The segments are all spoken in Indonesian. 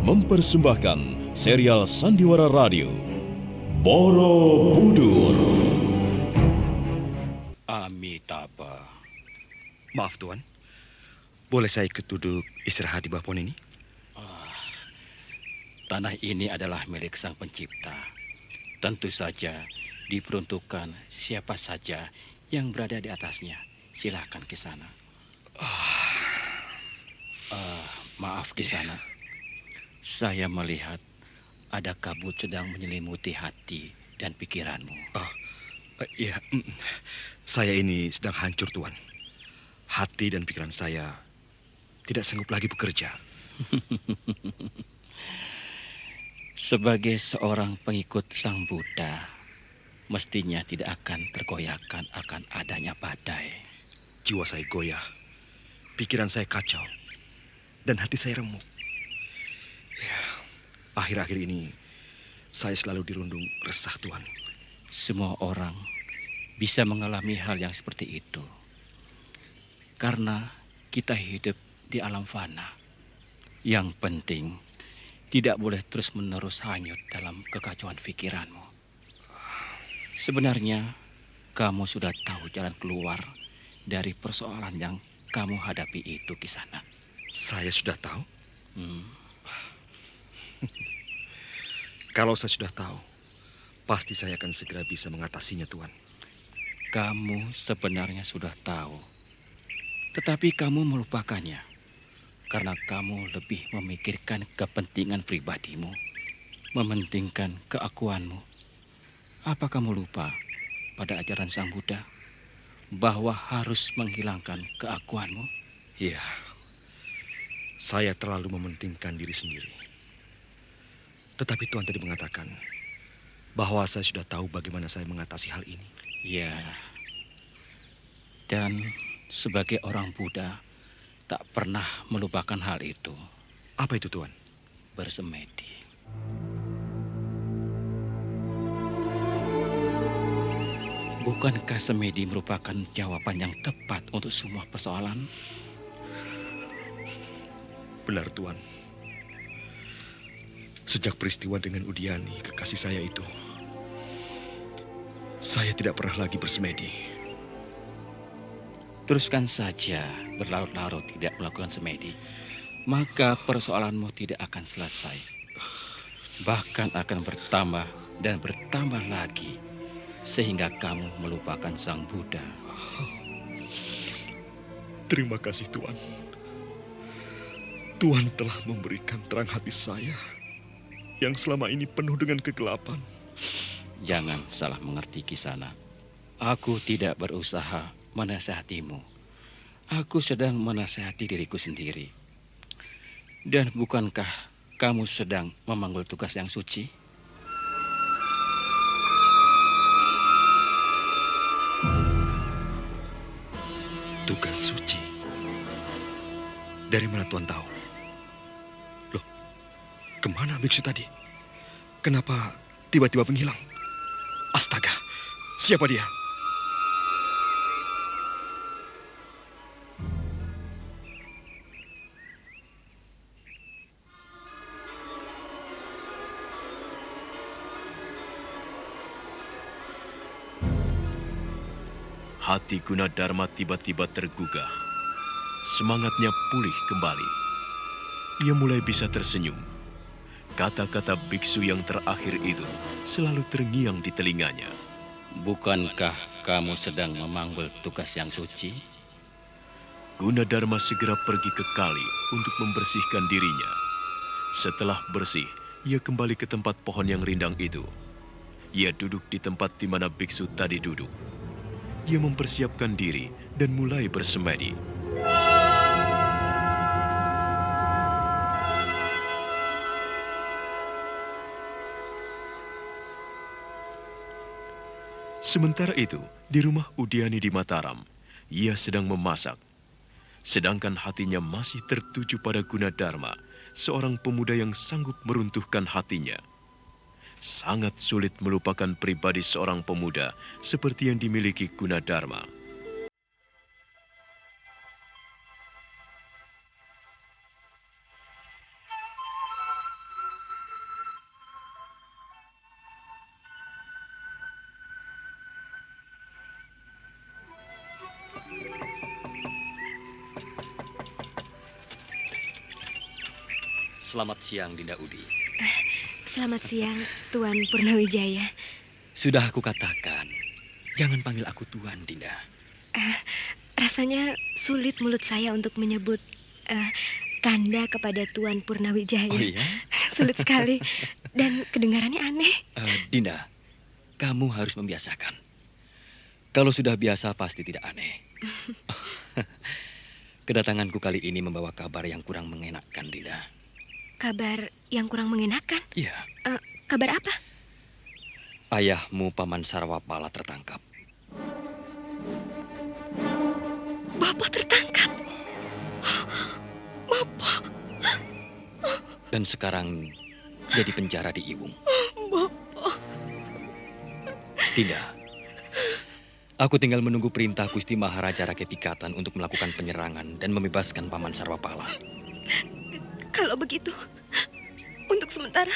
mempersembahkan serial Sandiwara Radio Borobudur. Amitabha. Maaf Tuan, boleh saya ikut duduk istirahat di bawah pohon ini? Tanah ini adalah milik Sang Pencipta. Tentu saja diperuntukkan siapa saja yang berada di atasnya. Silakan ke sana. Maaf di sana. Saya melihat ada kabut sedang menyelimuti hati dan pikiranmu. Iya, saya ini sedang hancur Tuan. Hati dan pikiran saya tidak sanggup lagi bekerja. Sebagai seorang pengikut Sang Buddha, mestinya tidak akan tergoyahkan akan adanya badai. Jiwa saya goyah, pikiran saya kacau, dan hati saya remuk. Ya, akhir-akhir ini saya selalu dirundung resah Tuan. Semua orang bisa mengalami hal yang seperti itu. Karena kita hidup di alam fana. Yang penting, tidak boleh terus-menerus hanyut dalam kekacauan pikiranmu. Sebenarnya, kamu sudah tahu jalan keluar dari persoalan yang kamu hadapi itu di sana. Saya sudah tahu? Kalau saya sudah tahu, pasti saya akan segera bisa mengatasinya, Tuan. Kamu sebenarnya sudah tahu, tetapi kamu melupakannya karena kamu lebih memikirkan kepentingan pribadimu, mementingkan keakuanmu. Apa kamu lupa pada ajaran Sang Buddha bahwa harus menghilangkan keakuanmu? Iya, saya terlalu mementingkan diri sendiri. Tetapi Tuhan tadi mengatakan bahwa saya sudah tahu bagaimana saya mengatasi hal ini. Ya, dan sebagai orang Buddha tak pernah melupakan hal itu. Apa itu Tuan? Bersemedi. Bukankah semedi merupakan jawaban yang tepat untuk semua persoalan? Benar Tuan. Sejak peristiwa dengan Udiani, kekasih saya itu, saya tidak pernah lagi bersemedi. Teruskan saja berlarut-larut tidak melakukan semedi, maka persoalanmu tidak akan selesai. Bahkan akan bertambah dan bertambah lagi, sehingga kamu melupakan Sang Buddha. Terima kasih Tuan. Tuhan telah memberikan terang hati saya yang selama ini penuh dengan kegelapan. Jangan salah mengerti Kisana. Aku tidak berusaha menasihatimu. Aku sedang menasihati diriku sendiri. Dan bukankah kamu sedang memanggul tugas yang suci? Tugas suci? Dari mana Tuan tahu? Loh, kemana biksu tadi? Kenapa tiba-tiba menghilang? Astaga, siapa dia? Hati Gunadarma tiba-tiba tergugah. Semangatnya pulih kembali. Ia mulai bisa tersenyum. Kata-kata biksu yang terakhir itu selalu terngiang di telinganya. Bukankah kamu sedang memanggul tugas yang suci? Gunadarma segera pergi ke kali untuk membersihkan dirinya. Setelah bersih, ia kembali ke tempat pohon yang rindang itu. Ia duduk di tempat di mana biksu tadi duduk. Ia mempersiapkan diri dan mulai bersemedi. Sementara itu, di rumah Udiani di Mataram, ia sedang memasak. Sedangkan hatinya masih tertuju pada Gunadarma, seorang pemuda yang sanggup meruntuhkan hatinya. Sangat sulit melupakan pribadi seorang pemuda seperti yang dimiliki Gunadarma. Selamat siang, Dinda Udi. Selamat siang, Tuan Purnawijaya. Sudah aku katakan, jangan panggil aku Tuan, Dinda. Rasanya sulit mulut saya untuk menyebut Kanda kepada Tuan Purnawijaya. Oh iya? Sulit sekali dan kedengarannya aneh. Dinda, kamu harus membiasakan. Kalau sudah biasa pasti tidak aneh. Kedatanganku kali ini membawa kabar yang kurang mengenakkan, Dinda. Kabar yang kurang mengenakan? Iya, Kabar apa? ayahmu Paman Sarwapala tertangkap. Bapak tertangkap. Bapak. Dan sekarang dia di penjara di Iwung. Bapak. Dinda, aku tinggal menunggu perintah Gusti Maharaja Rakyat Pikatan untuk melakukan penyerangan dan membebaskan Paman Sarwapala. Kalau begitu, untuk sementara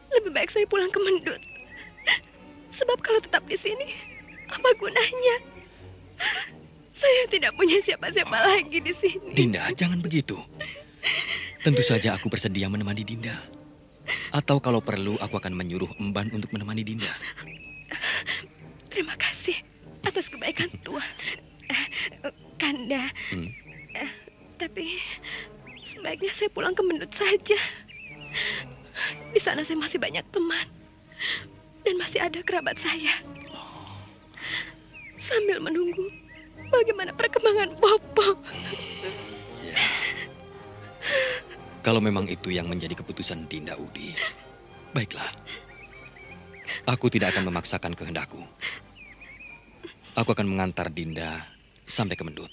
lebih baik saya pulang ke Mendut. Sebab kalau tetap di sini, apa gunanya? Saya tidak punya siapa-siapa lagi di sini. Dinda, jangan begitu. Tentu saja aku bersedia menemani Dinda. Atau kalau perlu, aku akan menyuruh Emban untuk menemani Dinda. Terima kasih atas kebaikan Tuan. Kanda. Tapi sebaiknya saya pulang ke Mendut saja. Di sana saya masih banyak teman. Dan masih ada kerabat saya. Sambil menunggu bagaimana perkembangan Bapak. Ya. Kalau memang itu yang menjadi keputusan Dinda Udi, baiklah. Aku tidak akan memaksakan kehendakku. Aku akan mengantar Dinda sampai ke Mendut.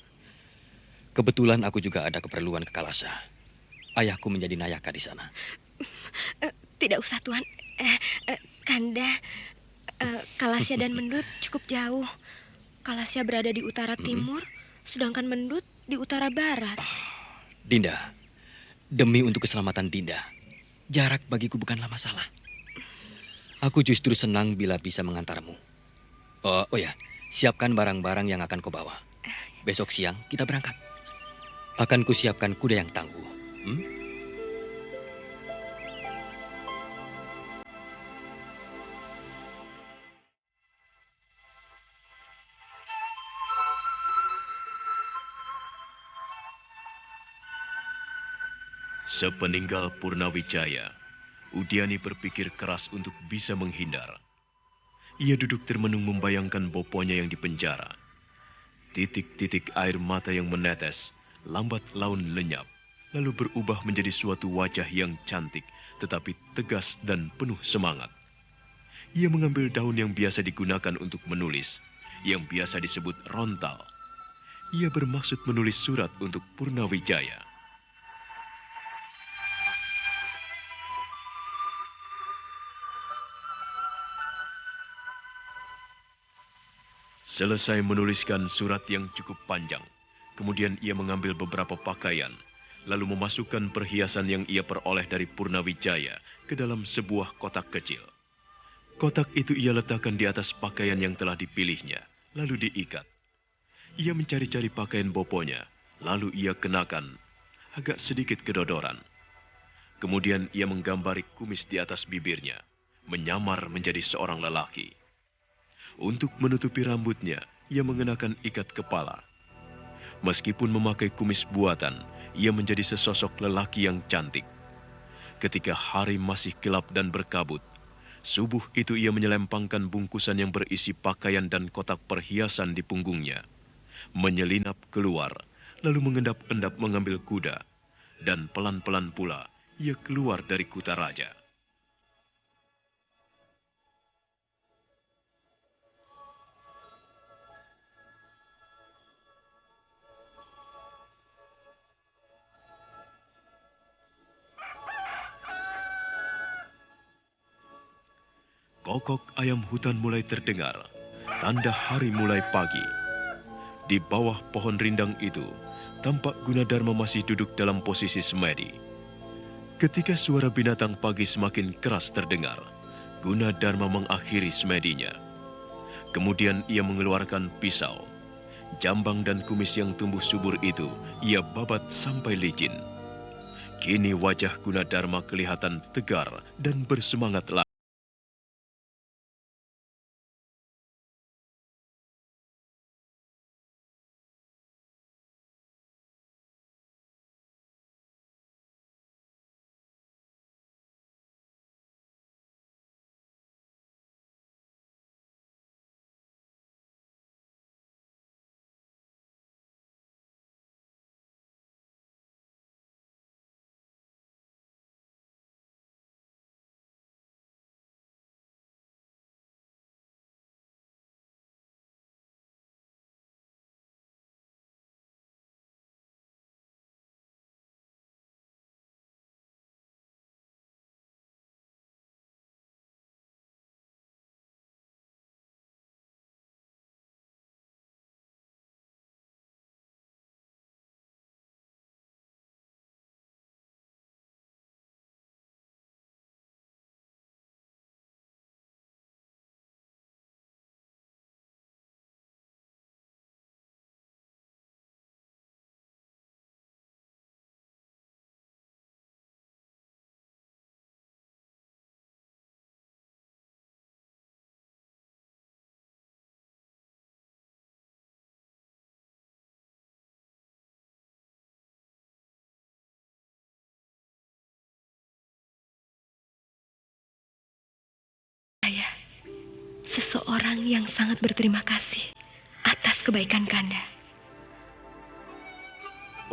Kebetulan aku juga ada keperluan ke Kalasa. Ayahku menjadi nayaka di sana. Tidak usah Tuan. Kanda, Kalasya dan Mendut cukup jauh. Kalasya berada di utara timur, sedangkan Mendut di utara barat. Dinda, demi untuk keselamatan Dinda, jarak bagiku bukanlah masalah. Aku justru senang bila bisa mengantarmu. Oh ya, siapkan barang-barang yang akan kau bawa. Besok siang kita berangkat. Akan kusiapkan kuda yang tangguh. Sepeninggal Purnawijaya, Udiani berpikir keras untuk bisa menghindar. Ia duduk termenung membayangkan boponya yang dipenjara. Titik-titik air mata yang menetes, lambat laun lenyap, lalu berubah menjadi suatu wajah yang cantik, tetapi tegas dan penuh semangat. Ia mengambil daun yang biasa digunakan untuk menulis, yang biasa disebut rontal. Ia bermaksud menulis surat untuk Purnawijaya. Selesai menuliskan surat yang cukup panjang, kemudian ia mengambil beberapa pakaian, lalu memasukkan perhiasan yang ia peroleh dari Purnawijaya ke dalam sebuah kotak kecil. Kotak itu ia letakkan di atas pakaian yang telah dipilihnya, lalu diikat. Ia mencari-cari pakaian boponya, lalu ia kenakan, agak sedikit kedodoran. Kemudian ia menggambari kumis di atas bibirnya, menyamar menjadi seorang lelaki. Untuk menutupi rambutnya, ia mengenakan ikat kepala. Meskipun memakai kumis buatan, ia menjadi sesosok lelaki yang cantik. Ketika hari masih gelap dan berkabut, subuh itu ia menyelempangkan bungkusan yang berisi pakaian dan kotak perhiasan di punggungnya, menyelinap keluar, lalu mengendap-endap mengambil kuda, dan pelan-pelan pula ia keluar dari Kutaraja. Kokok ayam hutan mulai terdengar, tanda hari mulai pagi. Di bawah pohon rindang itu, tampak Gunadarma masih duduk dalam posisi semedi. Ketika suara binatang pagi semakin keras terdengar, Gunadarma mengakhiri semedinya. Kemudian ia mengeluarkan pisau. Jambang dan kumis yang tumbuh subur itu ia babat sampai licin. Kini wajah Gunadarma kelihatan tegar dan bersemangat lagi. Seseorang yang sangat berterima kasih atas kebaikan Kanda.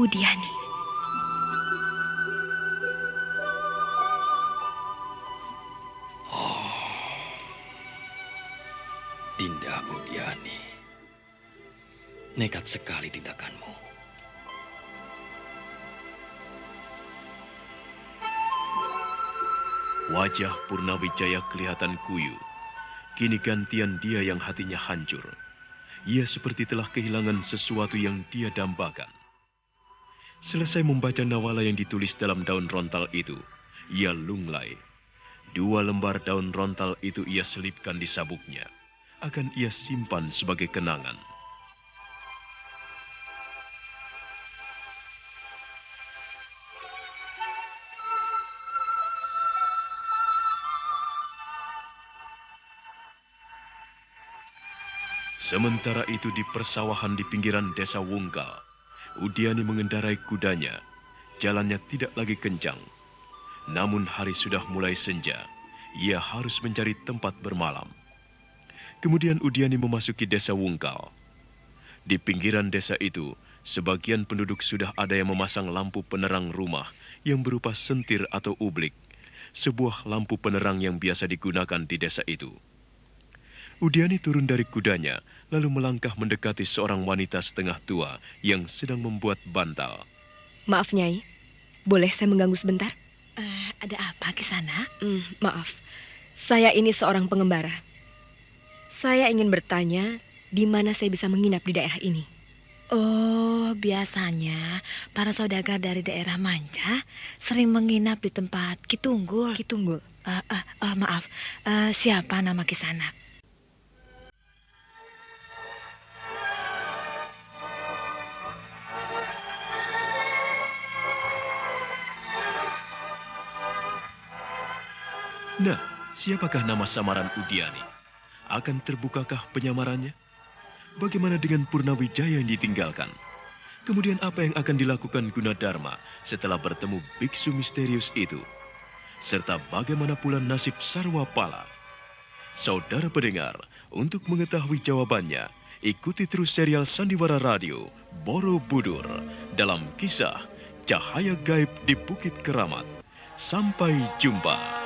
Udiani. Dinda Udiani, nekat sekali tindakanmu. Wajah Purnawijaya kelihatan kuyu. Kini gantian dia yang hatinya hancur. Ia seperti telah kehilangan sesuatu yang dia dambakan. Selesai membaca nawala yang ditulis dalam daun rontal itu, ia lunglai. 2 lembar daun rontal itu ia selipkan di sabuknya. Akan ia simpan sebagai kenangan. Sementara itu di persawahan di pinggiran desa Wungkal, Udiani mengendarai kudanya. Jalannya tidak lagi kencang. Namun hari sudah mulai senja. Ia harus mencari tempat bermalam. Kemudian Udiani memasuki desa Wungkal. Di pinggiran desa itu, sebagian penduduk sudah ada yang memasang lampu penerang rumah yang berupa sentir atau ublik, sebuah lampu penerang yang biasa digunakan di desa itu. Udiani turun dari kudanya, lalu melangkah mendekati seorang wanita setengah tua yang sedang membuat bantal. Maaf, Nyai. Boleh saya mengganggu sebentar? Ada apa, Kisanak? Maaf. Saya ini seorang pengembara. Saya ingin bertanya, di mana saya bisa menginap di daerah ini? Oh, biasanya para saudagar dari daerah Manca sering menginap di tempat Kitunggul. Kitunggul. Maaf, siapa nama Kisanak? Nah, siapakah nama samaran Udiani? Akan terbukakah penyamarannya? Bagaimana dengan Purnawijaya yang ditinggalkan? Kemudian apa yang akan dilakukan Gunadarma setelah bertemu biksu misterius itu? Serta bagaimana pula nasib Sarwapala? Saudara pendengar, untuk mengetahui jawabannya, ikuti terus serial Sandiwara Radio Borobudur dalam kisah Cahaya Gaib di Bukit Keramat. Sampai jumpa.